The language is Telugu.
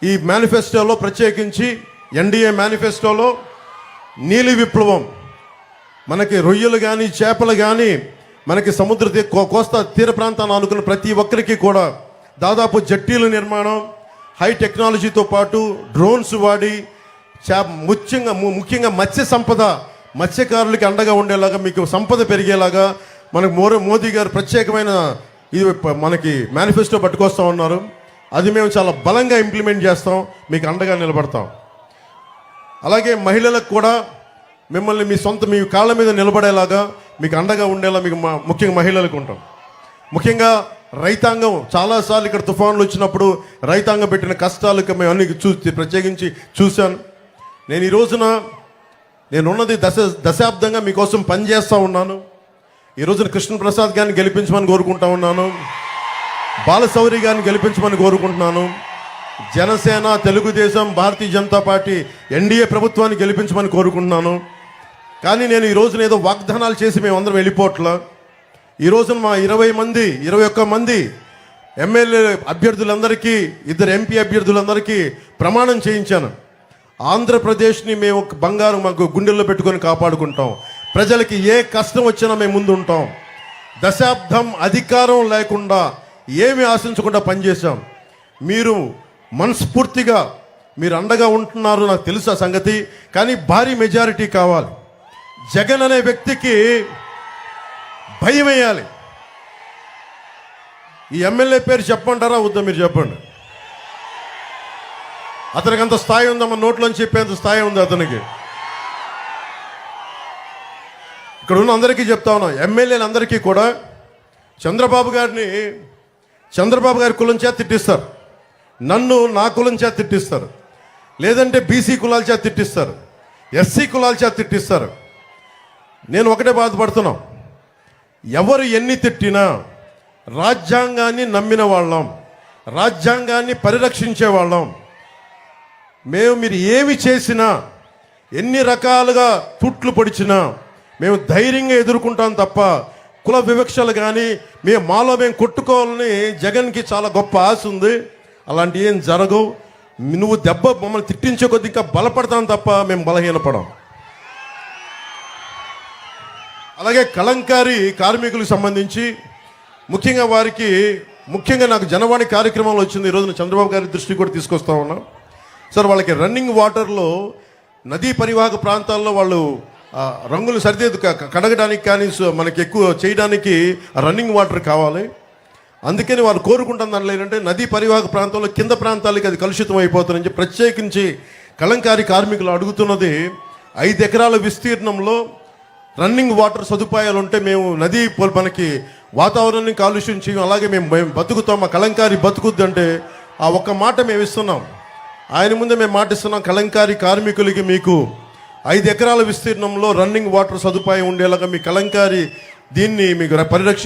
ఈ మేనిఫెస్టోలో ప్రత్యేకించి ఎన్డీఏ మేనిఫెస్టోలో నీలి విప్లవం, మనకి రొయ్యలు కానీ చేపలు కానీ మనకి కోస్తా తీర ప్రాంతాన్ని ఆనుకున్న ప్రతి ఒక్కరికి కూడా దాదాపు జట్టీల నిర్మాణం, హై టెక్నాలజీతో పాటు డ్రోన్స్ వాడి ముఖ్యంగా మత్స్య సంపద, మత్స్యకారులకి అండగా ఉండేలాగా, మీకు సంపద పెరిగేలాగా మనకు మోదీ గారు ప్రత్యేకమైన ఇది మనకి మేనిఫెస్టో పట్టుకొస్తూ ఉన్నారు. అది మేము చాలా బలంగా ఇంప్లిమెంట్ చేస్తాం, మీకు అండగా నిలబడతాం. అలాగే మహిళలకు కూడా మిమ్మల్ని మీ కాళ్ళ మీద నిలబడేలాగా మీకు అండగా ఉండేలా మీకు ముఖ్యంగా మహిళలకు ఉంటాం. ముఖ్యంగా రైతాంగం, చాలాసార్లు ఇక్కడ తుఫాన్లు వచ్చినప్పుడు రైతాంగం పెట్టిన కష్టాలకు మేము అన్ని ప్రత్యేకించి చూశాను. నేను ఈ రోజున నేనున్నది దశాబ్దంగా మీకోసం పనిచేస్తూ ఉన్నాను. ఈ రోజున కృష్ణప్రసాద్ గారిని గెలిపించమని కోరుకుంటా ఉన్నాను, బాలశౌరి గారిని గెలిపించమని కోరుకుంటున్నాను, జనసేన, తెలుగుదేశం, భారతీయ జనతా పార్టీ ఎన్డీఏ ప్రభుత్వాన్ని గెలిపించమని కోరుకుంటున్నాను. కానీ నేను ఈ రోజున ఏదో వాగ్దానాలు చేసి మేమందరం వెళ్ళిపోవట్లా. ఈ రోజున మా 21 మంది ఎమ్మెల్యే అభ్యర్థులందరికీ, 2 ఎంపీ అభ్యర్థులందరికీ ప్రమాణం చేయించాను. ఆంధ్రప్రదేశ్ని మేము బంగారం మాకు గుండెల్లో పెట్టుకొని కాపాడుకుంటాం. ప్రజలకి ఏ కష్టం వచ్చినా మేము ముందు ఉంటాం. దశాబ్దం అధికారం లేకుండా ఏమి ఆశించకుండా పనిచేశాం. మీరు మనస్ఫూర్తిగా మీరు అండగా ఉంటున్నారు, నాకు తెలుసు ఆ సంగతి. కానీ భారీ మెజారిటీ కావాలి. జగన్ అనే వ్యక్తికి భయం వేయాలి. ఈ ఎమ్మెల్యే పేరు చెప్పంటారా వద్దా? మీరు చెప్పండి. అతనికి అంత స్థాయి ఉందమ్మా, నోట్లోని చెప్పేంత స్థాయి ఉంది అతనికి. ఇక్కడ ఉన్న అందరికీ చెప్తా ఉన్నాం, ఎమ్మెల్యేలందరికీ కూడా చంద్రబాబు గారి కులం చేత తిట్టిస్తారు, నన్ను నా కులం చేత తిట్టిస్తారు, లేదంటే బీసీ కులాల చేత తిట్టిస్తారు, ఎస్సీ కులాల చేత తిట్టిస్తారు. నేను ఒకటే బాధపడుతున్నాం, ఎవరు ఎన్ని తిట్టినా రాజ్యాంగాన్ని నమ్మిన వాళ్ళం, రాజ్యాంగాన్ని పరిరక్షించే వాళ్ళం. మీరు ఏమి చేసినా, ఎన్ని రకాలుగా తుట్లు పొడిచినా మేము ధైర్యంగా ఎదుర్కొంటాం తప్ప కుల వివక్షలు కానీ మాలో మేము కొట్టుకోవాలని జగన్కి చాలా గొప్ప ఆశ ఉంది. అలాంటి ఏం జరగవు. నువ్వు మమ్మల్ని తిట్టించే కొద్ది ఇంకా బలపడతాం తప్ప మేము బలహీనపడం. అలాగే కలంకారీ కార్మికులకు సంబంధించి ముఖ్యంగా నాకు జనవాణి కార్యక్రమంలో వచ్చింది. ఈరోజు చంద్రబాబు గారి దృష్టికి కూడా తీసుకొస్తా ఉన్నా. సార్, వాళ్ళకి రన్నింగ్ వాటర్లో నదీ పరివాహక ప్రాంతాల్లో వాళ్ళు రంగులు సరిదిద్దు కడగడానికి కానీ మనకి ఎక్కువ చేయడానికి రన్నింగ్ వాటర్ కావాలి. అందుకని వాళ్ళు కోరుకుంటున్న దాంట్లో ఏంటంటే నదీ పరివాహక ప్రాంతంలో కింద ప్రాంతాలకి అది కలుషితం అయిపోతుందని చెప్పి ప్రత్యేకించి కలంకారీ కార్మికులు అడుగుతున్నది 5 ఎకరాల విస్తీర్ణంలో రన్నింగ్ వాటర్ సదుపాయాలు ఉంటే మేము నదీ మనకి వాతావరణాన్ని కాలుష్యం చేయం, అలాగే మేము బతుకుతాం, మా కలంకారీ బతుకుద్ది అంటే ఆ ఒక్క మాట మేము ఇస్తున్నాం. ఆయన ముందే మేము మాటిస్తున్నాం, కలంకారీ కార్మికులకి మీకు 5 ఎకరాల విస్తీర్ణంలో రన్నింగ్ వాటర్ సదుపాయం ఉండేలాగా మీ కలంకారీ దీన్ని మీకు పరిరక్షించి